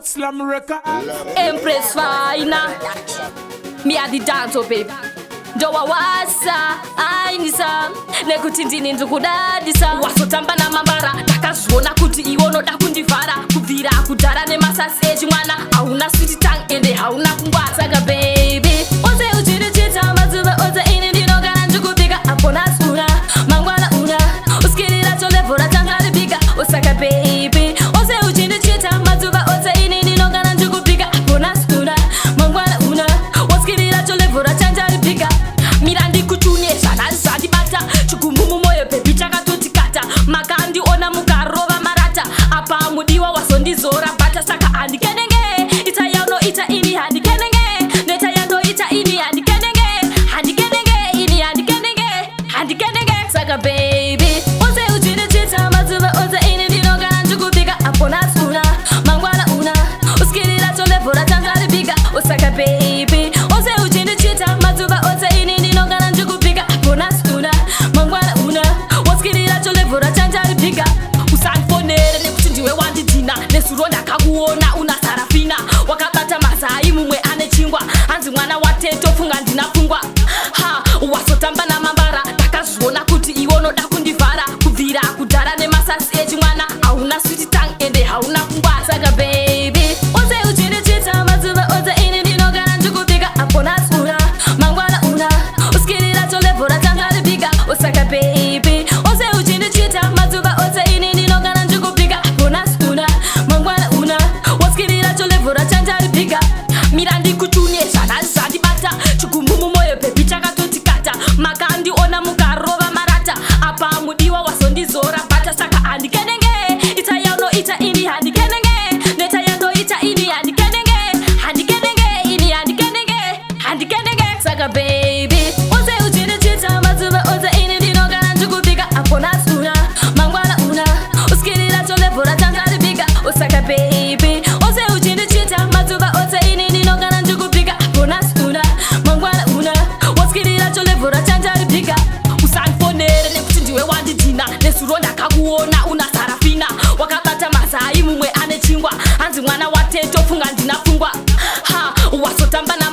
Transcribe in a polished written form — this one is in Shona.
Hot Slam Record. Empress Fina. Me a the dancer, baby. Dowa wasa, ainisa. Nekutindini ndukudadisa. Wasotamba na mambara. Takazona kuti iwono dakundivara. Kuvira kudara nemasasi echimwana. Hauna sweet tongue ende hauna kungwa. Saka baby. Ose uchiri chita mazuva ose ini ndinogara ndikupika. Apona suna, mangwana una. Uskirira cholevora tangari pika. Osaka baby. Ose uchiri chita mazuva ose ini ndinogara ndikupika. Apona suna, mangwana una. Uskirira cholevora tangari pika. Mirandi kuchunyesha nazandi bata. Chukumumu moyo baby chakatotikata. Makandi ona mukarova marata. Apa mudiwa wasondizora bata. Saka andikenenge. Ita yauno ita ini handikenenge. Neta yando ita ini handikenenge. Handikenenge ini handikenenge. Handikenenge. Saka baby. Ose uchine chita mazuva ose ini dinogana chukupika. Apona suna, mangwana una. Uskirira cholevora tangari pika. Osaka baby. Ose uchine chita mazuva ose ini dinogana chukupika. Apona suna, mangwana una. Uskirira cholevora tangari pika. Usanfonere nekuti ndiwe wandidina. Nesuro ndakakuona una sarafina. Wakabata mazai mumwe ane chingwa. Hanzi mwana wateto funga ndinafungwa. Ha, wasotamba na mambara. Takazona kuti iwono dakundivara. Kuvira kudara nemasasi echimwana. Hauna sweet tongue ende hauna kungwa. Saka baby, ose uchine chita mazuva ose ini ndinogara ndikupika. Apona suna, mangwana una. Uskirira cholevora tangari pika. Osaka baby, ose uchine chita mazuva ose ini ndinogara ndikupika. Apona suna, mangwana una. Uskirira cholevora tangari pika. Mirandi kuchunyesha nazandi bata. Chukumumu moyo baby chakatotikata. Makandi ona mukarova marata. Apa mudiwa wasondizora bata. Saka andikenenge. Ita yauno ita ini handikenenge. Neta yando ita ini handikenenge. Handikenenge ini handikenenge. Handikenenge. Saka baby, ose uchine chita mazuva ose ini ndinogara ndikupika. Apona suna, mangwana una. Uskirira cholevora tangari pika. Osaka baby, ose uchine chita mazuva ose ini ndinogara ndikupika. Apona suna, mangwana una. Uskirira cholevora tangari pika. Usanfonere nekuti ndiwe wandidina. Nesuro ndakakuona una sarafina. Wakabata mazai mumwe ane chingwa. Hanzi mwana wateto funga ndinafungwa. Ha, wasotamba na